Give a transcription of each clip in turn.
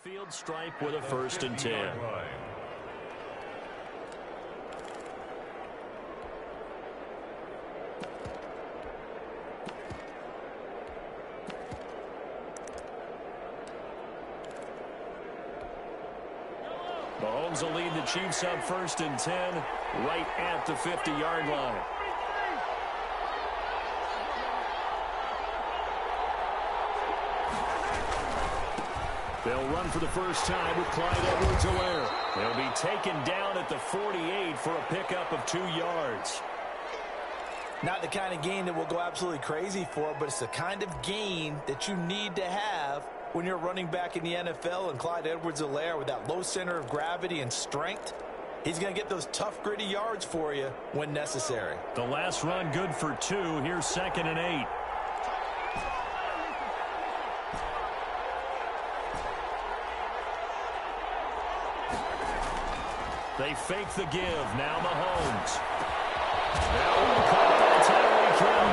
midfield stripe with a 1st and 10. Mahomes will lead the Chiefs up 1st and 10 right at the 50-yard line. They'll run for the first time with Clyde Edwards-Helaire. They'll be taken down at the 48 for a pickup of 2 yards. Not the kind of gain that we'll go absolutely crazy for, but it's the kind of gain that you need to have when you're running back in the NFL. And Clyde Edwards-Helaire, with that low center of gravity and strength, he's going to get those tough, gritty yards for you when necessary. The last run good for 2. Here's 2nd and 8. They fake the give. Now Mahomes. Now caught by Tyreek Hill.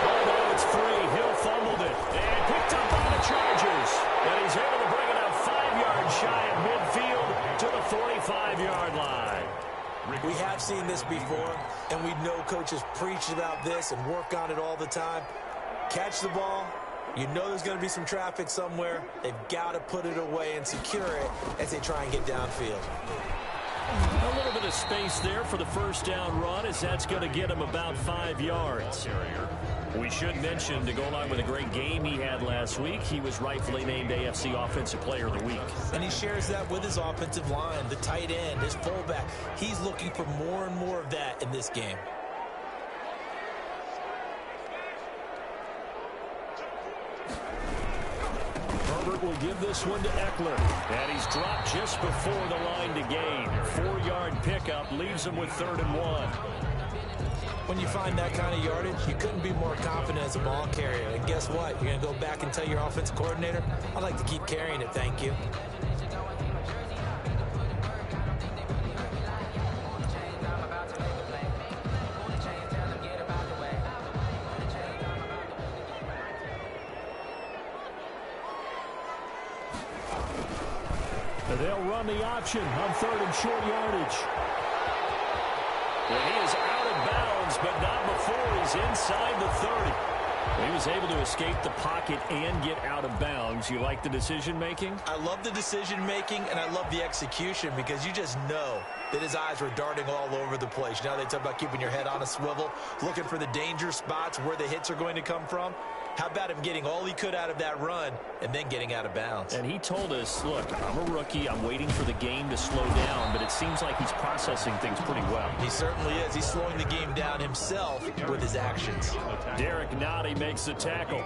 Oh, no, it's free. Hill fumbled it. And picked up by the Chargers. And he's able to bring it up 5 yards shy of midfield to the 45-yard line. We have seen this before, and we know coaches preach about this and work on it all the time. Catch the ball. You know there's going to be some traffic somewhere. They've got to put it away and secure it as they try and get downfield. A little bit of space there for the first down run, as that's going to get him about 5 yards. We should mention, to go along with a great game he had last week, he was rightfully named AFC Offensive Player of the Week. And he shares that with his offensive line, the tight end, his fullback. He's looking for more and more of that in this game. Will give this one to Eckler. And he's dropped just before the line to gain. 4-yard pickup leaves him with 3rd and 1. When you find that kind of yardage, you couldn't be more confident as a ball carrier. And guess what? You're going to go back and tell your offensive coordinator, I'd like to keep carrying it, thank you. They'll run the option on 3rd and short yardage. And he is out of bounds, but not before he's inside the 30. He was able to escape the pocket and get out of bounds. You like the decision-making? I love the decision-making, and I love the execution, because you just know that his eyes were darting all over the place. You know, they talk about keeping your head on a swivel, looking for the danger spots where the hits are going to come from. How about him getting all he could out of that run and then getting out of bounds? And he told us, look, I'm a rookie. I'm waiting for the game to slow down, but it seems like he's processing things pretty well. He certainly is. He's slowing the game down himself with his actions. Derek Nottie makes the tackle.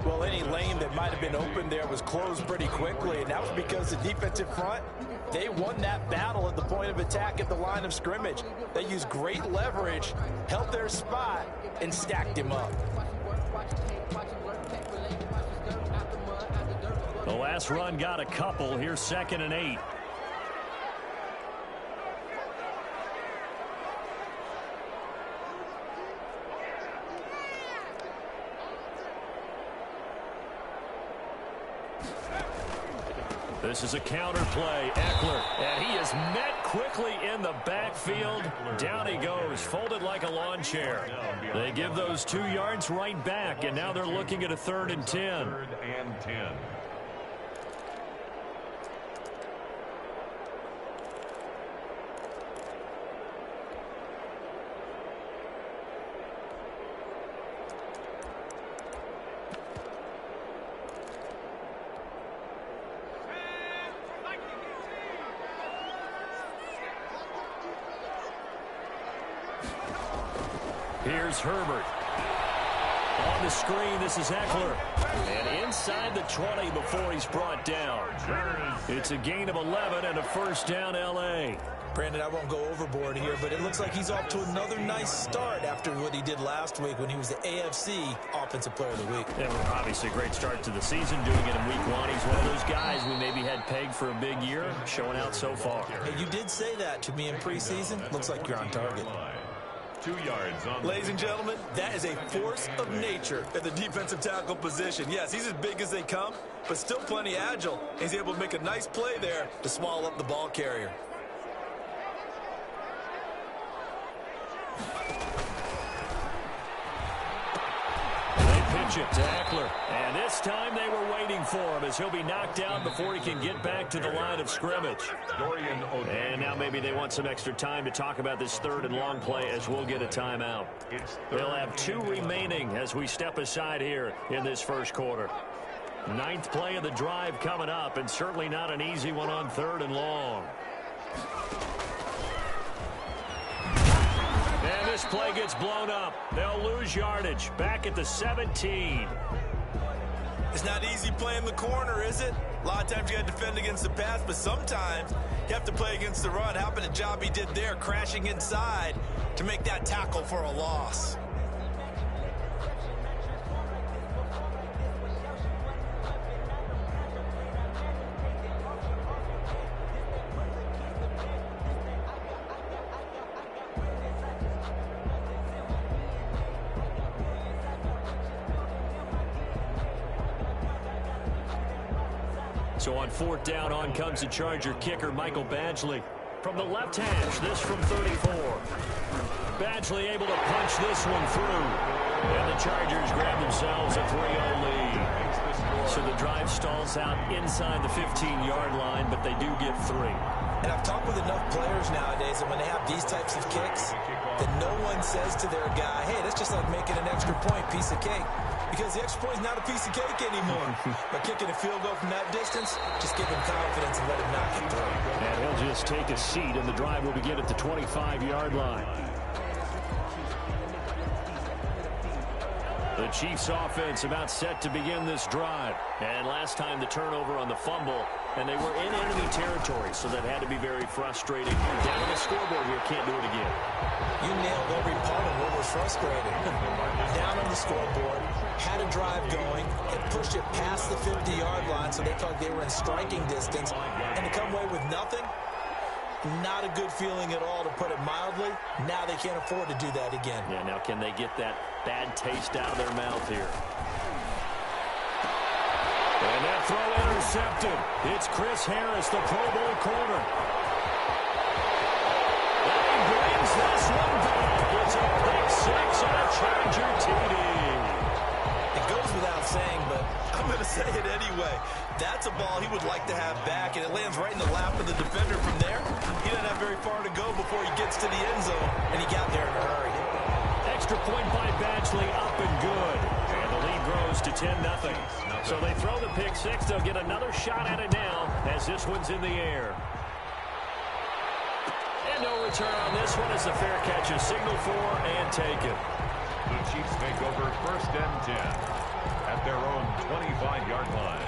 Well, any lane that might have been open there was closed pretty quickly, and that was because the defensive front, they won that battle at the point of attack at the line of scrimmage. They used great leverage, held their spot, and stacked him up. The last run got a couple. Here's 2nd and 8. This is a counter play. Eckler, and he is met quickly in the backfield. Down he goes, folded like a lawn chair. They give those 2 yards right back, and now they're looking at a 3rd and 10. 3rd and 10. Here's Herbert. On the screen, this is Eckler. And inside the 20 before he's brought down. It's a gain of 11 and a first down, L.A. Brandon, I won't go overboard here, but it looks like he's off to another nice start after what he did last week when he was the AFC Offensive Player of the Week. Yeah, well, obviously a great start to the season, doing it in week 1. He's one of those guys we maybe had pegged for a big year, showing out so far. Hey, you did say that to me in preseason. Looks like you're on target. 2 yards on. Ladies and gentlemen, that is a force of nature at the defensive tackle position. Yes, he's as big as they come, but still plenty agile. He's able to make a nice play there to swallow up the ball carrier. Pitch it to Eckler. And this time they were waiting for him as he'll be knocked out before he can get back to the line of scrimmage. And now maybe they want some extra time to talk about this 3rd and long play as we'll get a timeout. They'll have 2 remaining as we step aside here in this first quarter. 9th play of the drive coming up, and certainly not an easy one on 3rd and long. And this play gets blown up. They'll lose yardage. Back at the 17. It's not easy playing the corner, is it? A lot of times you got to defend against the pass, but sometimes you have to play against the run. How about the job he did there, crashing inside to make that tackle for a loss? So on 4th down, on comes the Charger kicker, Michael Badgley. From the left hash, this from 34. Badgley able to punch this one through. And the Chargers grab themselves a 3-0 lead. So the drive stalls out inside the 15-yard line, but they do get 3. And I've talked with enough players nowadays that when they have these types of kicks, that no one says to their guy, hey, that's just like making an extra point, piece of cake. Because the extra point is not a piece of cake anymore. But kicking a field goal from that distance, just give him confidence and let him knock it through. And he'll just take a seat, and the drive will begin at the 25-yard line. The Chiefs offense about set to begin this drive. And last time the turnover on the fumble, and they were in enemy territory, so that had to be very frustrating. Down on the scoreboard here, can't do it again. You nailed every part of what was frustrating. Down on the scoreboard, had a drive going, and pushed it past the 50-yard line, so they thought they were in striking distance, and to come away with nothing, not a good feeling at all, to put it mildly. Now they can't afford to do that again. Yeah, now can they get that bad taste out of their mouth here? And that throw intercepted. It's Chris Harris, the Pro Bowl corner. And he brings this one back. It's a pick 6 on a Charger TD. It goes without saying, but I'm going to say it anyway. That's a ball he would like to have back, and it lands right in the lap of the defender from there. He doesn't have very far to go before he gets to the end zone, and he got there in a hurry. Extra point by Badgley, up and good. And the lead grows to 10-0. So they throw the pick 6. They'll get another shot at it now as this one's in the air. And no return on this one as the fair catch is signaled for and taken. The Chiefs make over 1st and 10 at their own 25-yard line.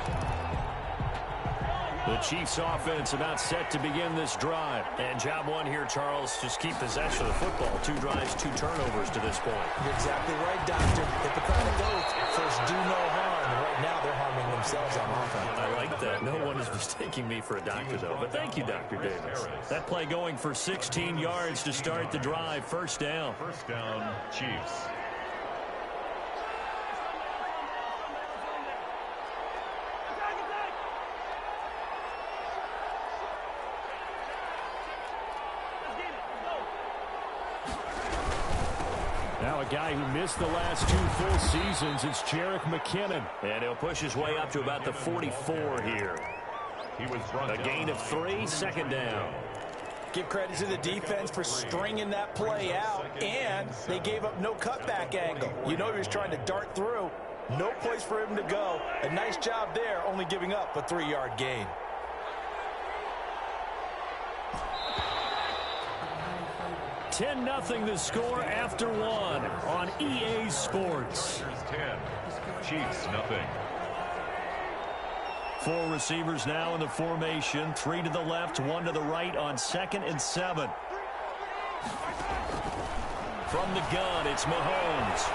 The Chiefs offense about set to begin this drive. And job one here, Charles, just keep possession of the football. 2 drives, 2 turnovers to this point. You're exactly right, Doctor. Hippocratic oath. First, do no harm. And right now, they're harming themselves on offense. I like that. No one is mistaking me for a doctor, though. But thank you, Dr. Davis. That play going for 16 yards to start the drive. 1st down. 1st down, Chiefs. Now a guy who missed the last 2 full seasons, it's Jerick McKinnon. And he'll push his way up to about the 44 here. A gain of 3, 2nd down. Give credit to the defense for stringing that play out, and they gave up no cutback angle. You know he was trying to dart through. No place for him to go. A nice job there, only giving up a 3-yard gain. $10-0 the score after 1 on EA Sports. 10, Chiefs nothing. 4 receivers now in the formation. 3 to the left, 1 to the right on 2nd and 7. From the gun, it's Mahomes.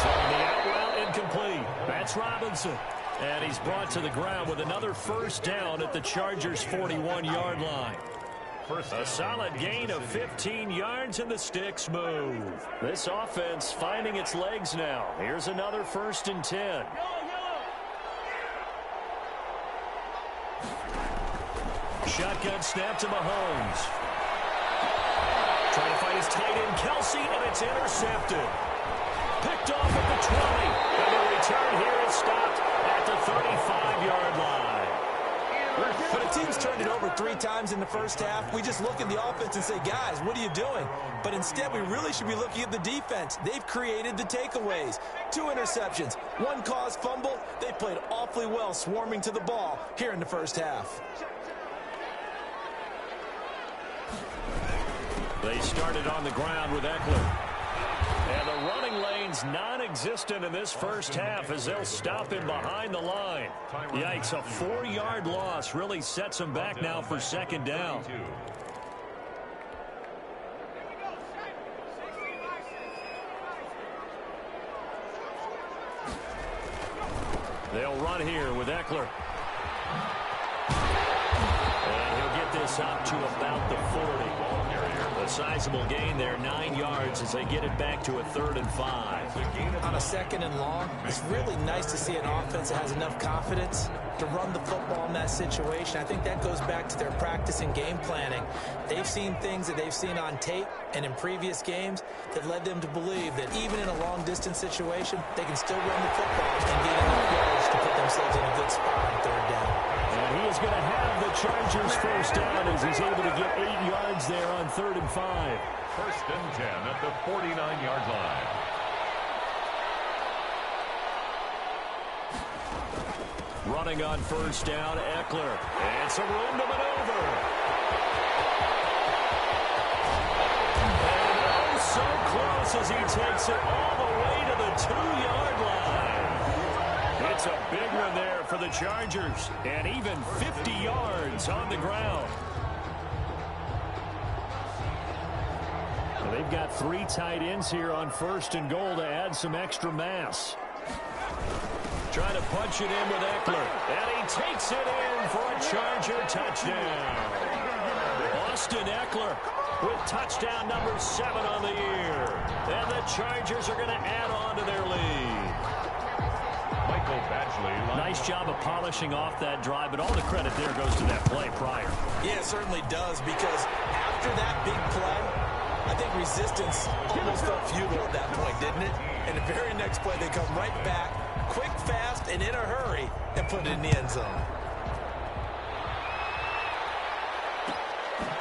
Throwing the out route, incomplete. That's Robinson. And he's brought to the ground with another 1st down at the Chargers' 41-yard line. A solid gain of 15 yards and the sticks move. This offense finding its legs now. Here's another 1st and 10. Shotgun snap to Mahomes. Trying to find his tight end, Kelsey, and it's intercepted. Picked off at the 20. And the return here is stopped at the 35-yard line. When a team's turned it over 3 times in the first half, we just look at the offense and say, guys, what are you doing? But instead, we really should be looking at the defense. They've created the takeaways. 2 interceptions, 1 caused fumble. They played awfully well swarming to the ball here in the first half. They started on the ground with Eckler. And the running lane's non-existent in this first half as they'll stop him behind the line. Yikes, a 4-yard loss really sets him back now for 2nd down. They'll run here with Eckler. And he'll get this up to about the 40. A sizable gain there, 9 yards as they get it back to a 3rd and 5. On a 2nd and long, it's really nice to see an offense that has enough confidence to run the football in that situation. I think that goes back to their practice and game planning. They've seen things that they've seen on tape and in previous games that led them to believe that even in a long-distance situation, they can still run the football and get enough yards to put themselves in a good spot on 3rd down. And he is going to have the Chargers 1st down as he's able to get 8 yards there on 3rd and 5. 1st and 10 at the 49-yard line. Running on 1st down, Eckler. And some room to maneuver. And oh, so close as he takes it all the way to the 2-yard line. It's a big one there for the Chargers. And even 50 yards on the ground. Well, they've got 3 tight ends here on 1st and goal to add some extra mass. Trying to punch it in with Eckler. And he takes it in for a Charger touchdown. Austin Eckler with touchdown number 7 on the year. And the Chargers are going to add on to their lead. Nice job of polishing off that drive, but all the credit there goes to that play prior. Yeah, it certainly does, because after that big play, I think resistance almost felt futile at that point, didn't it? And the very next play, they come right back, quick, fast, and in a hurry, and put it in the end zone.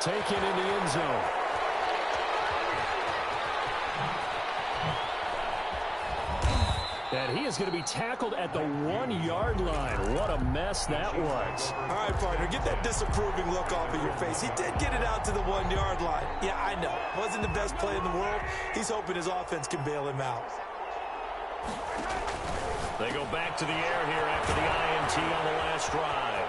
Taken in the end zone. And he is going to be tackled at the 1-yard line. What a mess that was. All right, partner, get that disapproving look off of your face. He did get it out to the 1-yard line. Yeah, I know. Wasn't the best play in the world. He's hoping his offense can bail him out. They go back to the air here after the INT on the last drive.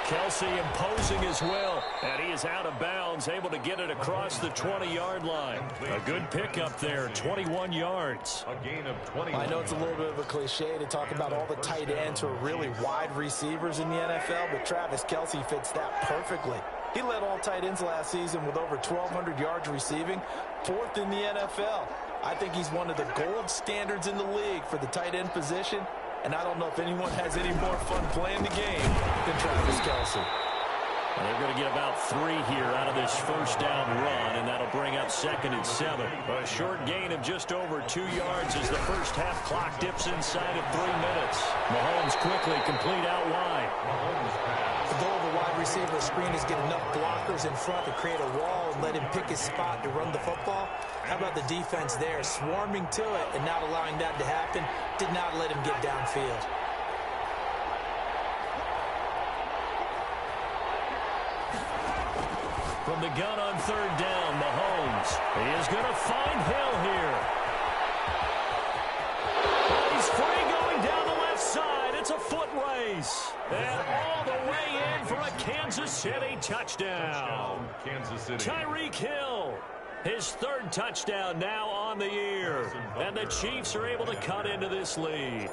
Kelsey imposing his will, and he is out of bounds, able to get it across the 20-yard line. A good pickup there, 21 yards. A gain of 20. I know it's a little bit of a cliche to talk about all the tight ends who are really wide receivers in the NFL, but Travis Kelsey fits that perfectly. He led all tight ends last season with over 1,200 yards receiving, 4th in the NFL. I think he's one of the gold standards in the league for the tight end position. And I don't know if anyone has any more fun playing the game than Travis Kelsey. Well, they're going to get about 3 here out of this 1st down run, and that'll bring up 2nd and 7. A short gain of just over 2 yards as the first half clock dips inside of 3 minutes. Mahomes quickly complete out wide. The goal of a wide receiver screen is get enough blockers in front to create a wall and let him pick his spot to run the football. How about the defense there, swarming to it and not allowing that to happen? Did not let him get downfield. From the gun on 3rd down, Mahomes. He is going to find Hill here. He's free going down the left side. It's a foot race. And all the way in for a Kansas City touchdown. Kansas City. Tyreek Hill. His 3rd touchdown now on the year. And the Chiefs are able to cut into this lead.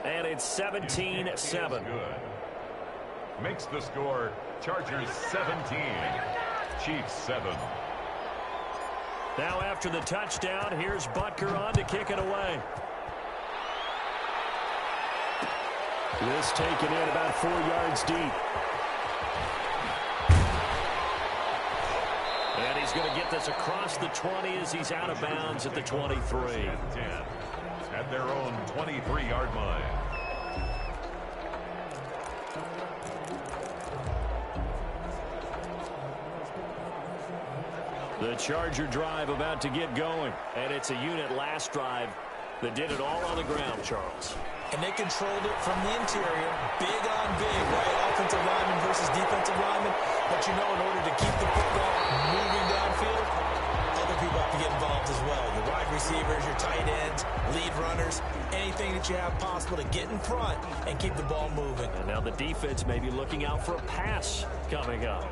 And it's 17-7. Makes the score Chargers 17, Chiefs 7. Now after the touchdown, here's Butker on to kick it away. This taken in about 4 yards deep. And he's going to get this across the 20 as he's out of bounds at the 23. 10 at their own 23-yard line. The Charger drive about to get going. And it's a unit last drive that did it all on the ground, Charles. And they controlled it from the interior, big on big, right? Offensive lineman versus defensive lineman. But you know, in order to keep the football moving downfield, other people have to get involved as well. Your wide receivers, your tight ends, lead runners, anything that you have possible to get in front and keep the ball moving. And now the defense may be looking out for a pass coming up.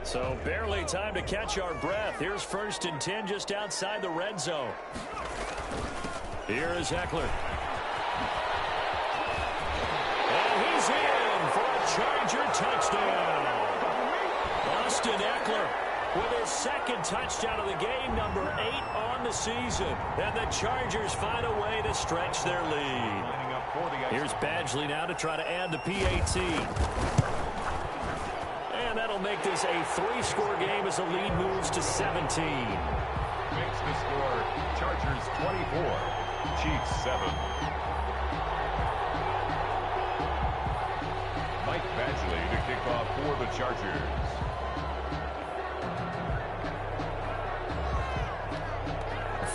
So barely time to catch our breath. Here's 1st and 10 just outside the red zone. Here is Eckler. And he's in for a Charger touchdown. Austin Eckler with his 2nd touchdown of the game, number 8 on the season. And the Chargers find a way to stretch their lead. Here's Badgley now to try to add the PAT. And that'll make this a 3-score game as the lead moves to 17. Makes the score Chargers 24, Chiefs 7. Mike Badgley to kick off for the Chargers.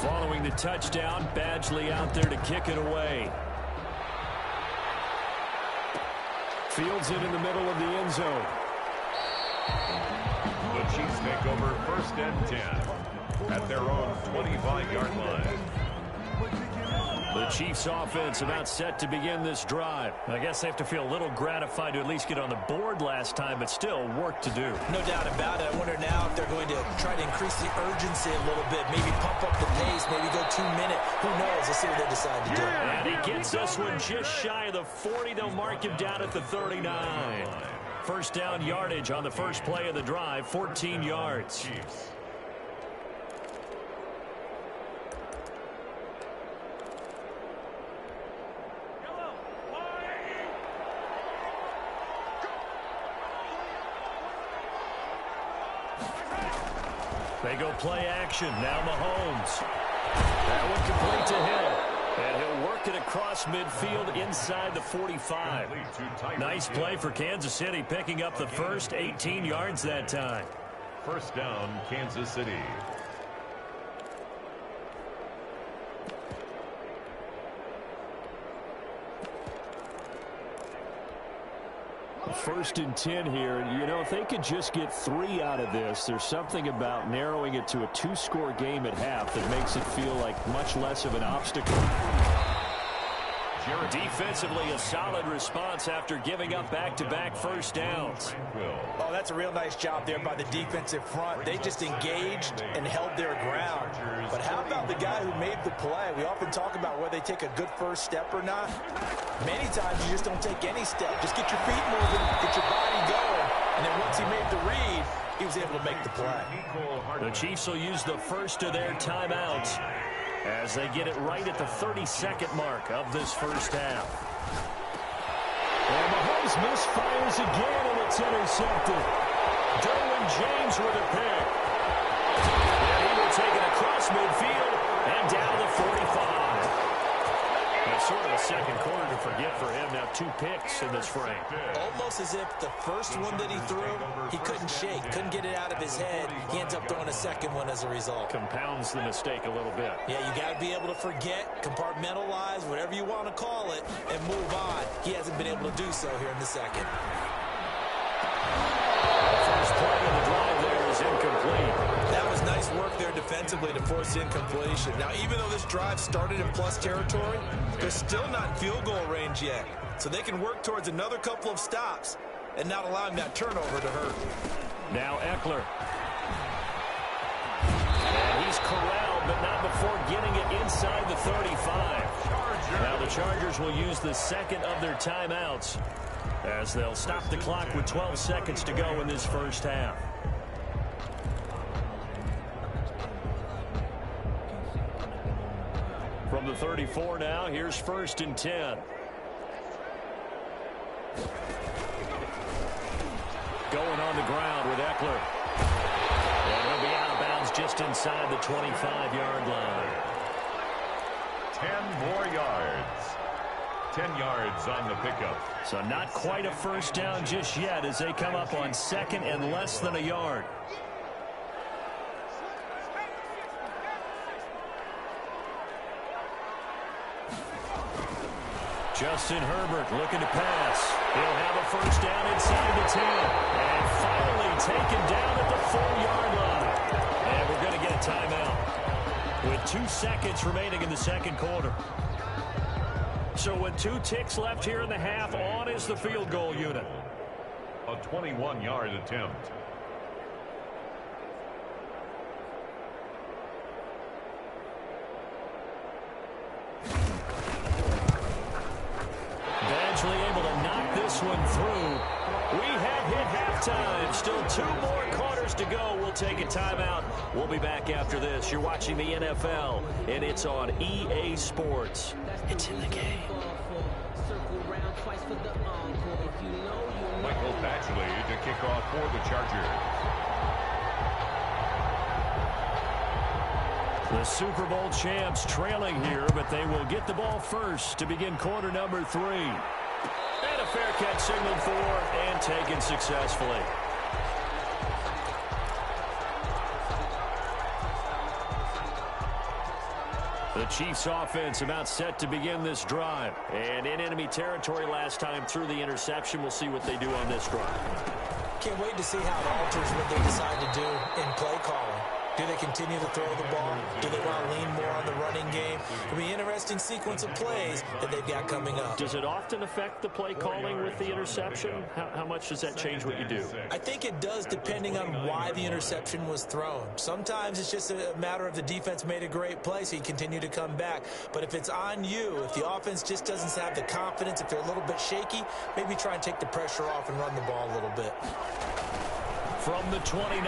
Following the touchdown, Badgley out there to kick it away. Fields it in the middle of the end zone. The Chiefs take over 1st and 10 at their own 25-yard line. The Chiefs offense about set to begin this drive. I guess they have to feel a little gratified to at least get on the board last time, but still work to do. No doubt about it. I wonder now if they're going to try to increase the urgency a little bit, maybe pump up the pace, maybe go 2 minutes. Who knows? Let's see what they decide to do. And he gets this one just shy of the 40. They'll mark him down at the 39. 1st down yardage on the first play of the drive, 14 yards. They go play action. Now Mahomes. That one complete to Hill. And he'll work it across midfield inside the 45. Nice play for Kansas City, picking up the first, 18 yards that time. 1st down, Kansas City. First and 10 here, and you know, if they could just get 3 out of this, there's something about narrowing it to a 2-score game at half that makes it feel like much less of an obstacle. Defensively, a solid response after giving up back-to-back first downs. Oh, that's a real nice job there by the defensive front. They just engaged and held their ground. But how about the guy who made the play? We often talk about whether they take a good first step or not. Many times you just don't take any step. Just get your feet moving, get your body going, and then once he made the read, he was able to make the play. The Chiefs will use the first of their timeouts as they get it right at the 32nd mark of this first half. And Mahomes misfires again, and it's intercepted. Derwin James with a pick. And he will take it across midfield and down the 45. Now, sort of a second quarter to forget for him. Now 2 picks in this frame. Almost as if the first one that he threw, he couldn't shake, couldn't get it out of his head. He ends up throwing a second one as a result. Compounds the mistake a little bit. Yeah, you got to be able to forget, compartmentalize, whatever you want to call it, and move on. He hasn't been able to do so here in the second. The first play of the drive there is incomplete. That was nice work there defensively. comfortably to force the incompletion. Now, even though this drive started in plus territory, they're still not in field goal range yet. So they can work towards another couple of stops and not allowing that turnover to hurt. Now Eckler. And he's corralled, but not before getting it inside the 35. Now the Chargers will use the second of their timeouts as they'll stop the clock with 12 seconds to go in this first half. From the 34 now, here's 1st and 10. Going on the ground with Eckler. And he'll be out of bounds just inside the 25-yard line. 10 more yards. 10 yards on the pickup. So not quite a first down just yet as they come up on second and less than a yard. Justin Herbert looking to pass. He'll have a first down inside the 10. And finally taken down at the 4-yard line. And we're going to get a timeout with 2 seconds remaining in the second quarter. So with 2 ticks left here in the half, on is the field goal unit. A 21-yard attempt. Eventually able to knock this one through. We have hit halftime. Still 2 more quarters to go. We'll take a timeout. We'll be back after this. You're watching the NFL, and it's on EA Sports. It's in the game. Michael Batchley to kick off for the Chargers. The Super Bowl champs trailing here, but they will get the ball first to begin quarter number 3. And a fair catch signaled for and taken successfully. The Chiefs offense about set to begin this drive. And in enemy territory last time through the interception. We'll see what they do on this drive. Can't wait to see how it alters what they decide to do in play calling. Do they continue to throw the ball? Do they want to lean more on the running game? It'll be an interesting sequence of plays that they've got coming up. Does it often affect the play calling with the interception? How much does that change what you do? I think it does depending on why the interception was thrown. Sometimes it's just a matter of the defense made a great play, so you continue to come back. But if it's on you, if the offense just doesn't have the confidence, if they're a little bit shaky, maybe try and take the pressure off and run the ball a little bit. From the 29,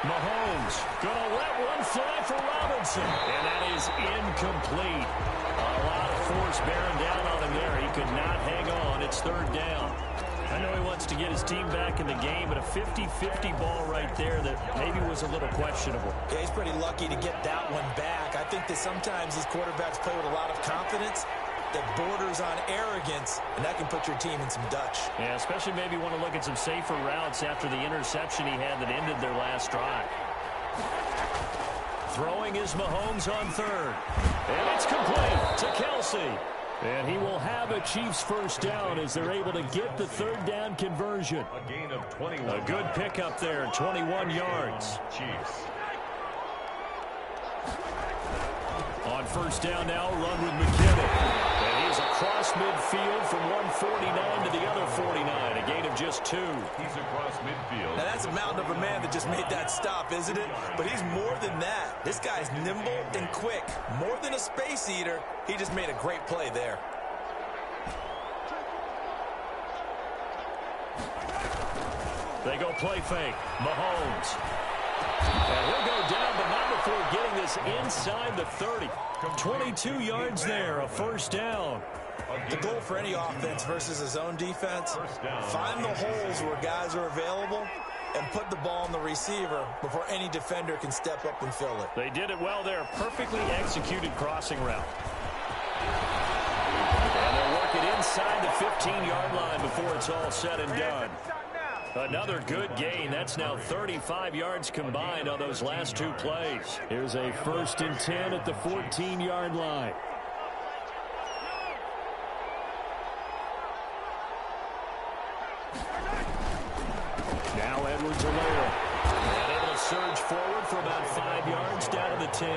Mahomes going to let one fly for Robinson. And that is incomplete. A lot of force bearing down on him there. He could not hang on. It's 3rd down. I know he wants to get his team back in the game, but a 50-50 ball right there that maybe was a little questionable. Yeah, he's pretty lucky to get that one back. I think that sometimes these quarterbacks play with a lot of confidence that borders on arrogance, and that can put your team in some Dutch. Yeah, especially maybe want to look at some safer routes after the interception he had that ended their last drive. Throwing is Mahomes on 3rd. And it's complete to Kelsey. And he will have a Chiefs first down as they're able to get the 3rd down conversion. A gain of 21. A good pickup there, 21 yards. Chiefs. On first down now, run with McKinnon. And he's across midfield from 149 to the other 49. A gain of just 2. He's across midfield. Now that's a mountain of a man that just made that stop, isn't it? But he's more than that. This guy's nimble and quick. More than a space eater, he just made a great play there. They go play fake. Mahomes. And he'll go down, but not before getting this inside the 30. 22 yards there, a first down. The goal for any offense versus his own defense, find the holes where guys are available and put the ball on the receiver before any defender can step up and fill it. They did it well there. Perfectly executed crossing route. And they'll work it inside the 15-yard line before it's all said and done. Another good gain. That's now 35 yards combined on those last 2 plays. Here's a 1st and 10 at the 14-yard line. Now Edwards-Helaire. And able to surge forward for about 5 yards down to the 10.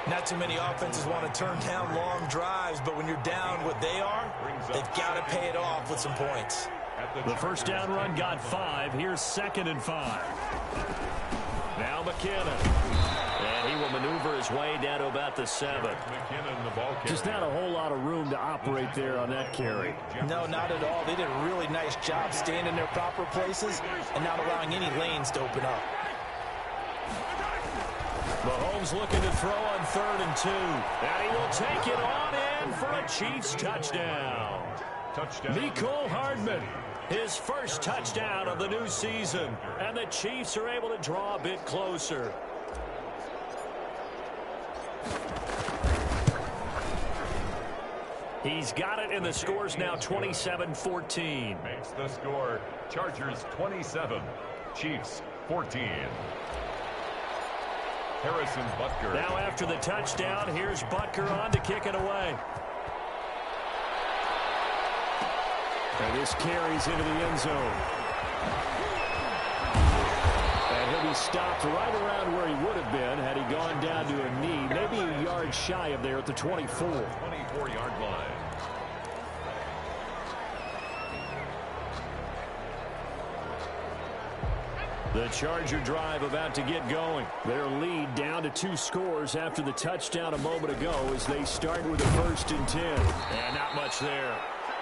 Not too many offenses want to turn down long drives, but when you're down what they are, they've got to pay it off with some points. The first down run got 5. Here's 2nd and 5. Now McKinnon. And he will maneuver his way down to about the 7. Just not a whole lot of room to operate there on that carry. No, not at all. They did a really nice job staying in their proper places and not allowing any lanes to open up. Mahomes looking to throw on 3rd and 2. And he will take it on in for a Chiefs touchdown. Mecole Hardman, his first touchdown of the new season. And the Chiefs are able to draw a bit closer. He's got it, and the score's now 27-14. Makes the score Chargers 27, Chiefs 14. Harrison Butker. Now after the touchdown, here's Butker on to kick it away. And this carries into the end zone. And he'll be stopped right around where he would have been had he gone down to a knee, maybe a yard shy of there at the 24. 24-yard line. The Charger drive about to get going. Their lead down to 2 scores after the touchdown a moment ago as they start with a 1st and 10. And not much there.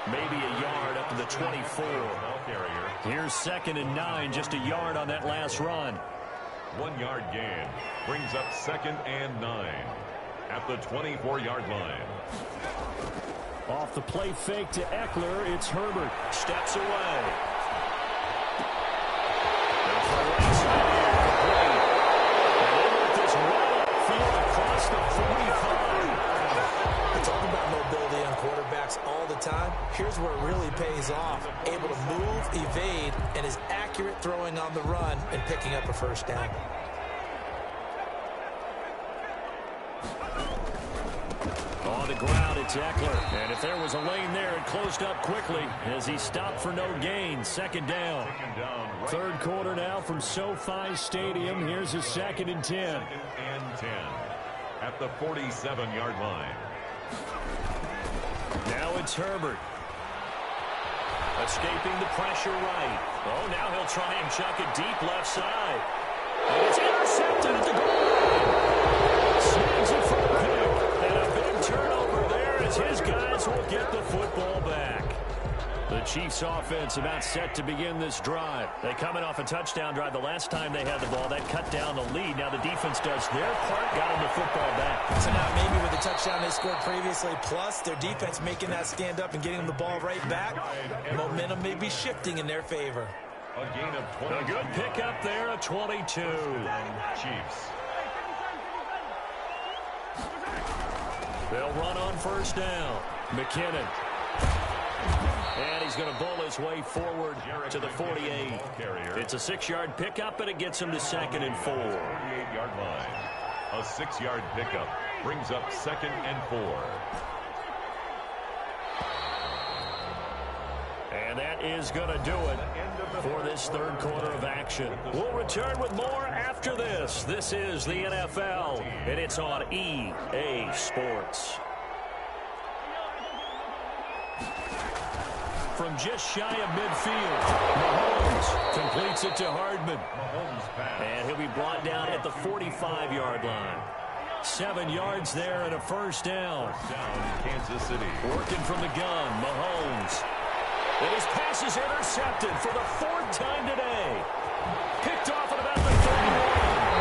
Maybe a yard up to the 24. Here's 2nd and 9, just a yard on that last run. 1-yard gain brings up 2nd and 9 at the 24-yard line. Off the play fake to Eckler, it's Herbert. Steps away. Across the 45. I talk about mobility on quarterbacks all the time. Here's where it really pays off. Able to move, evade, and is accurate throwing on the run and picking up a 1st down. On the ground, it's Eckler. And if there was a lane there, it closed up quickly as he stopped for no gain. 2nd down. 3rd quarter now from SoFi Stadium. Here's a 2nd and 10. 2nd and 10 at the 47-yard line. Now it's Herbert. Escaping the pressure right. Oh, now he'll try and chuck it deep left side. And it's intercepted at the goal line. Snags it for a pick. And a big turnover there as his guys will get the football back. The Chiefs offense about set to begin this drive. They coming off a touchdown drive the last time they had the ball. That cut down the lead. Now the defense does their part, got them the football back. So now maybe with the touchdown they scored previously, plus their defense making that stand up and getting them the ball right back, momentum may be shifting in their favor. A gain of 20. A good pickup there, a 22. Chiefs. They'll run on 1st down. McKinnon. And he's going to bowl his way forward to the 48. It's a 6-yard pickup, and it gets him to 2nd and 4. 48-yard line. A 6-yard pickup brings up 2nd and 4. And that is going to do it for this 3rd quarter of action. We'll return with more after this. This is the NFL, and it's on EA Sports. From just shy of midfield, Mahomes completes it to Hardman. And he'll be brought down at the 45-yard line. 7 yards there and a 1st down. Kansas City. Working from the gun, Mahomes. And his pass is intercepted for the 4th time today. Picked off at about the 31.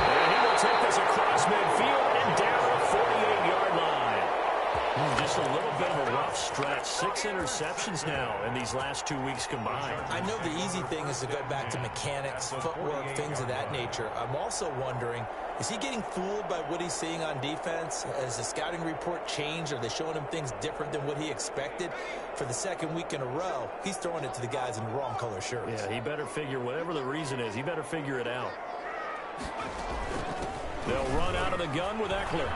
And he will take this across midfield and down to the 48-yard line. Just a little bit of a rough stretch. 6 interceptions now in these last 2 weeks combined. I know the easy thing is to go back to mechanics, footwork, things of that nature. I'm also wondering, is he getting fooled by what he's seeing on defense? Has the scouting report changed? Are they showing him things different than what he expected? For the 2nd week in a row, he's throwing it to the guys in the wrong color shirts. Yeah, he better figure, whatever the reason is, he better figure it out. They'll run out of the gun with Eckler.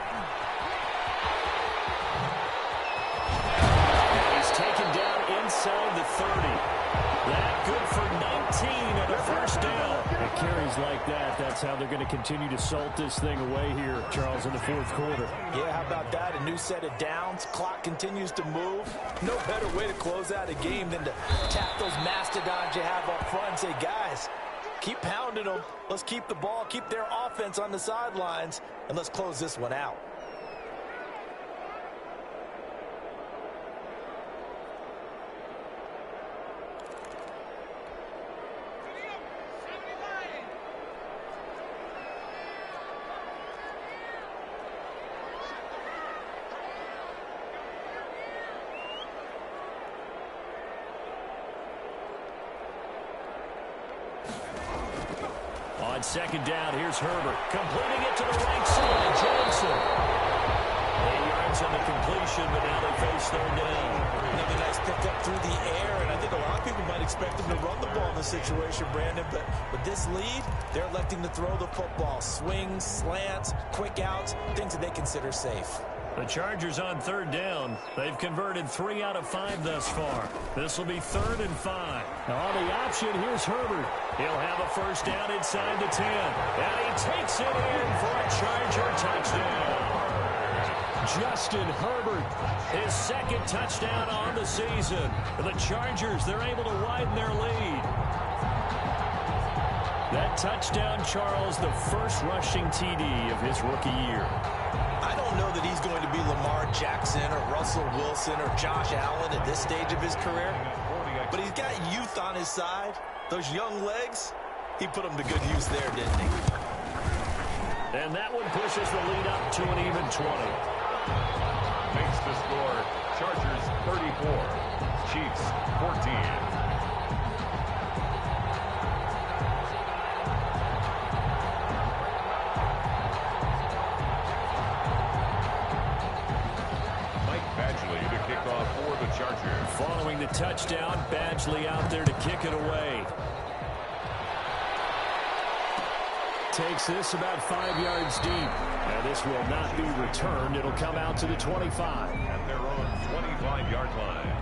Taken down inside the 30. That good for 19 and a 1st down. The carries like that, that's how they're going to continue to salt this thing away here, Charles, in the fourth quarter. Yeah, how about that? A new set of downs. Clock continues to move. No better way to close out a game than to tap those mastodons you have up front and say, guys, keep pounding them. Let's keep the ball, keep their offense on the sidelines, and let's close this one out. On second down, here's Herbert. Completing it to the right side, Johnson. 8 yards on the completion, but now they face third down. Another nice pickup through the air, and I think a lot of people might expect them to run the ball in this situation, Brandon, but with this lead, they're electing to throw the football. Swings, slants, quick outs, things that they consider safe. The Chargers on third down. They've converted 3 out of 5 thus far. This will be 3rd and 5. Now on the option, here's Herbert. He'll have a first down inside the 10. And he takes it in for a Charger touchdown. Justin Herbert, his 2nd touchdown on the season. The Chargers, they're able to widen their lead. That touchdown, Charles, the first rushing TD of his rookie year. I don't know that he's going to be Lamar Jackson or Russell Wilson or Josh Allen at this stage of his career, but he's got youth on his side. Those young legs, he put them to good use there, didn't he? And that one pushes the lead up to an even 20. Makes the score Chargers 34, Chiefs 14. Following the touchdown, Badgley out there to kick it away. Takes this about 5 yards deep. And this will not be returned. It'll come out to the 25. At their own 25-yard line.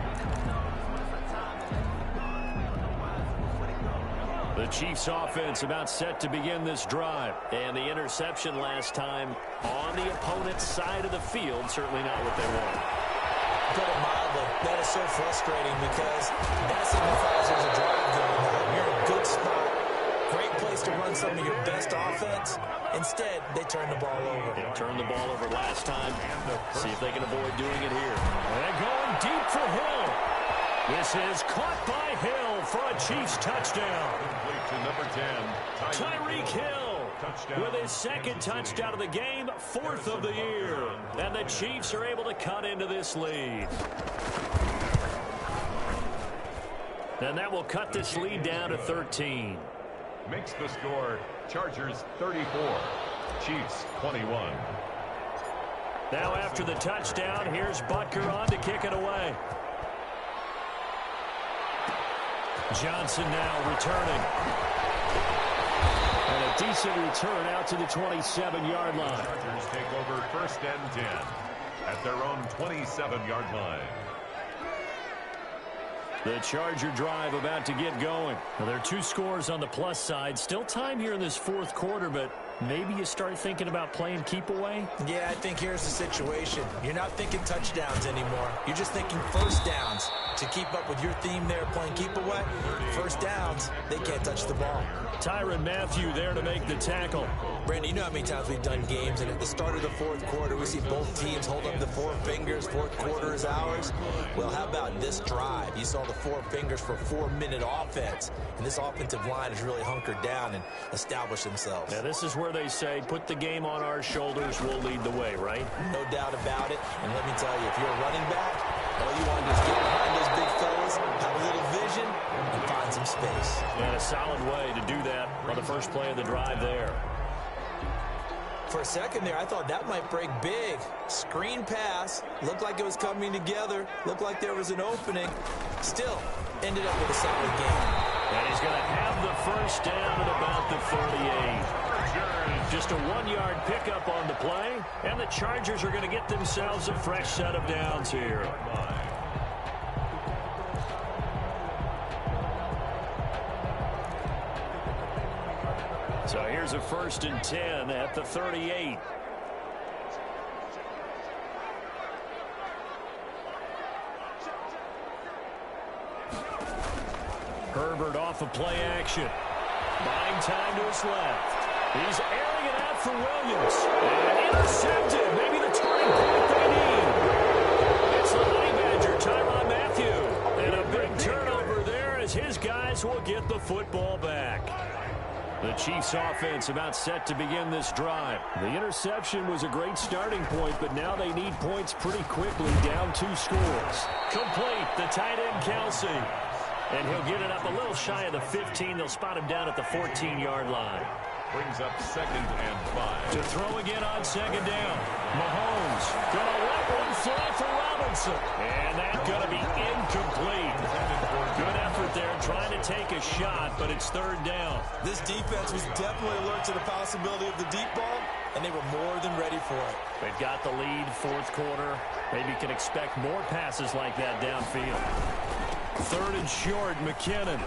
The Chiefs offense about set to begin this drive. And the interception last time on the opponent's side of the field, certainly not what they want. Put it mildly, that is so frustrating because that signifies there's a drive going on. You're in a good spot, great place to run some of your best offense. Instead, they turn the ball over. They turned the ball over last time. See if they can avoid doing it here. They're going deep for Hill. This is caught by Hill for a Chiefs touchdown. Complete to number 10, Tyreek Hill. With his 2nd touchdown of the game, 4th of the year. And the Chiefs are able to cut into this lead. And that will cut this lead down to 13. Makes the score Chargers 34, Chiefs 21. Now after the touchdown, here's Butker on to kick it away. Johnson now returning. And a decent return out to the 27-yard line. Chargers take over 1st and 10 at their own 27-yard line. The Charger drive about to get going. Well, there are 2 scores on the plus side. Still time here in this 4th quarter, but maybe you start thinking about playing keep away? Yeah, I think here's the situation. You're not thinking touchdowns anymore. You're just thinking first downs. To keep up with your theme there, playing keep away, first downs, they can't touch the ball. Tyrann Mathieu there to make the tackle. Brandon, you know how many times we've done games, and at the start of the 4th quarter, we see both teams hold up the 4 fingers, 4th quarter is ours. Well, how about this drive? You saw the 4 fingers for 4-minute offense, and this offensive line has really hunkered down and established themselves. Now, this is where they say, put the game on our shoulders, we'll lead the way, right? No doubt about it, and let me tell you, if you're a running back, all you want to do is get behind those big fellas, have a little vision, and find some space. And a solid way to do that on the first play of the drive there. For a second there, I thought that might break big. Screen pass, looked like it was coming together, looked like there was an opening. Still, ended up with a solid game. And he's going to have the first down at about the 38. Just a 1-yard pickup on the play, and the Chargers are going to get themselves a fresh set of downs here. So here's a 1st and 10 at the 38. Herbert off of play action. Buying time to his left. He's airing it out for Williams. And intercepted. Maybe the turning point they need. It's the Honey Badger, Tyrann Mathieu. And a big turnover there as his guys will get the football back. The Chiefs offense about set to begin this drive. The interception was a great starting point, but now they need points pretty quickly, down 2 scores. Complete, the tight end Kelsey. And he'll get it up a little shy of the 15. They'll spot him down at the 14-yard line. Brings up 2nd and 5. To throw again on 2nd down. Mahomes gonna let one fly for Robinson. And that's gonna be incomplete. Good effort there trying to take a shot, but it's 3rd down. This defense was definitely alert to the possibility of the deep ball, and they were more than ready for it. They've got the lead, 4th quarter. Maybe can expect more passes like that downfield. 3rd and short, McKinnon.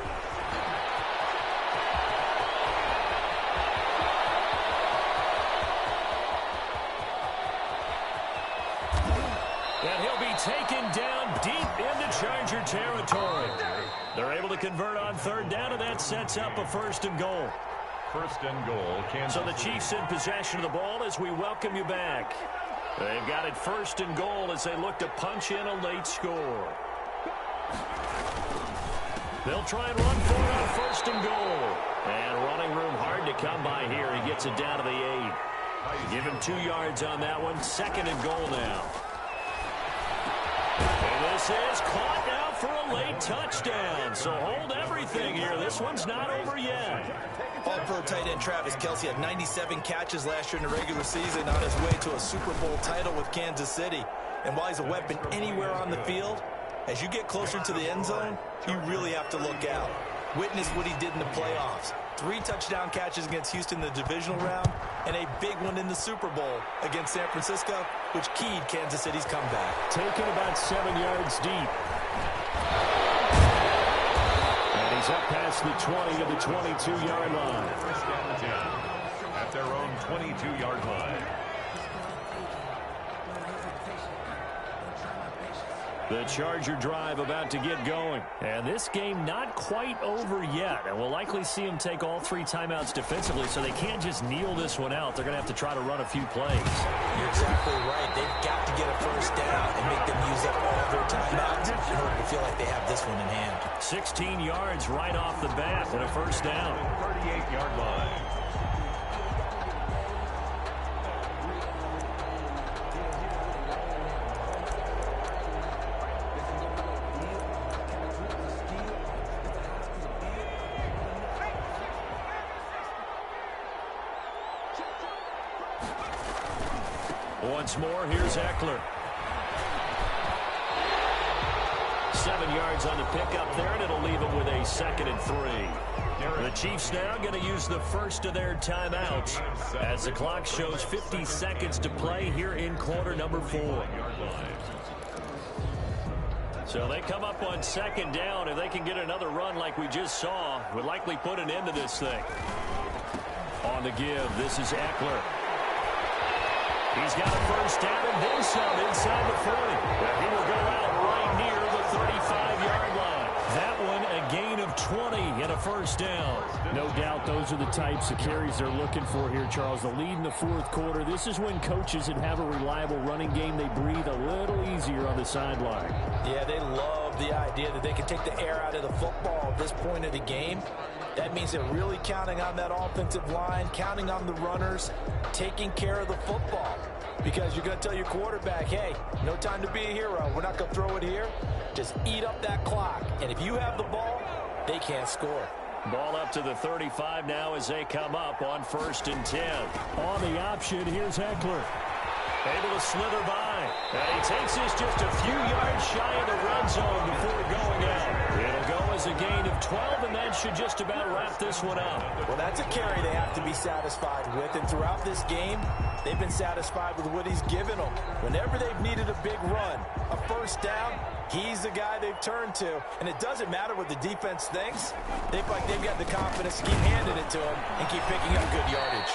And he'll be taken down deep into Charger territory. They're able to convert on 3rd down, and that sets up a 1st and goal. 1st and goal. Kansas So the Chiefs in possession of the ball as we welcome you back. They've got it 1st and goal as they look to punch in a late score. They'll try and run for it on 1st and goal. And running room hard to come by here. He gets it down to the 8. Give him 2 yards on that one. 2nd and goal now. And this is caught now for a late touchdown. So hold everything here. This one's not over yet. All-pro tight end Travis Kelce had 97 catches last year in the regular season on his way to a Super Bowl title with Kansas City. And while he's a weapon anywhere on the field, as you get closer to the end zone, you really have to look out. Witness what he did in the playoffs. 3 touchdown catches against Houston in the divisional round, and a big one in the Super Bowl against San Francisco, which keyed Kansas City's comeback. Taken about 7 yards deep. And he's up past the 20 to the 22-yard line. 1st and 10 at their own 22-yard line. The Charger drive about to get going. And this game not quite over yet. And we'll likely see them take all 3 timeouts defensively, so they can't just kneel this one out. They're going to have to try to run a few plays. You're exactly right. They've got to get a 1st down and make them use up all their timeouts in order to feel like they have this one in hand. 16 yards right off the bat and a 1st down. 38-yard line. Once more, here's Eckler. 7 yards on the pickup there, and it'll leave him with a 2nd and 3. The Chiefs now going to use the first of their timeouts as the clock shows 50 seconds to play here in quarter number 4. So they come up on 2nd down. If they can get another run like we just saw, would likely put an end to this thing. On the give, this is Eckler. He's got a 1st down and then some inside the 40. He will go out right near the 35-yard line. That one a gain of 20 and a 1st down. No doubt those are the types of carries they're looking for here, Charles. The lead in the 4th quarter. This is when coaches that have a reliable running game, they breathe a little easier on the sideline. Yeah, they love the idea that they can take the air out of the football at this point of the game. That means they're really counting on that offensive line, counting on the runners, taking care of the football. Because you're going to tell your quarterback, hey, no time to be a hero. We're not going to throw it here. Just eat up that clock. And if you have the ball, they can't score. Ball up to the 35 now as they come up on 1st and 10. On the option, here's Eckler. Able to slither by. And he takes this just a few yards shy of the red zone before going out. It'll go as is a gain of 12, and that should just about wrap this one up. Well, that's a carry they have to be satisfied with, and throughout this game, they've been satisfied with what he's given them. Whenever they've needed a big run, a first down, he's the guy they've turned to, and it doesn't matter what the defense thinks. They feel like they've got the confidence to keep handing it to him and keep picking up good yardage.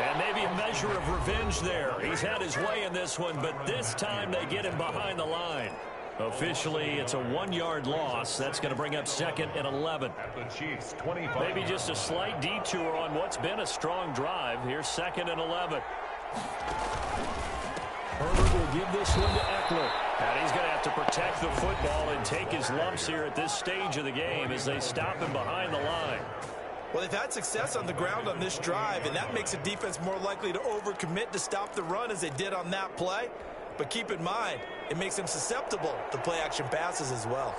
And maybe a measure of revenge there. He's had his way in this one, but this time they get him behind the line. Officially, it's a 1-yard loss. That's going to bring up 2nd and 11. At the Chiefs, 25. Maybe just a slight detour on what's been a strong drive. Here's 2nd and 11. Herbert will give this one to Eckler. And he's going to have to protect the football and take his lumps here at this stage of the game as they stop him behind the line. Well, they've had success on the ground on this drive, and that makes the defense more likely to overcommit to stop the run as they did on that play. But keep in mind, it makes them susceptible to play-action passes as well.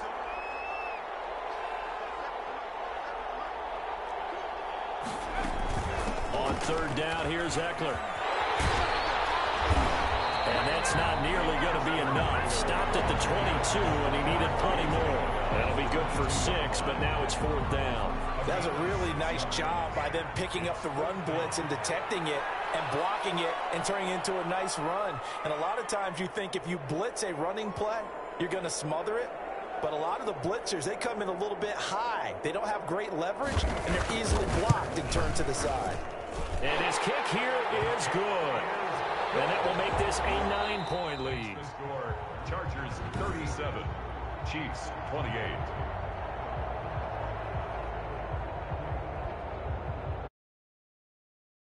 On 3rd down, here's Eckler. And that's not nearly going to be enough. Stopped at the 22, and he needed plenty more. That'll be good for 6, but now it's 4th down. That was a really nice job by them picking up the run blitz and detecting it and blocking it and turning it into a nice run. And a lot of times you think if you blitz a running play, you're going to smother it. But a lot of the blitzers, they come in a little bit high. They don't have great leverage, and they're easily blocked and turned to the side. And his kick here is good. And that will make this a 9-point lead. The score, Chargers 37, Chiefs 28.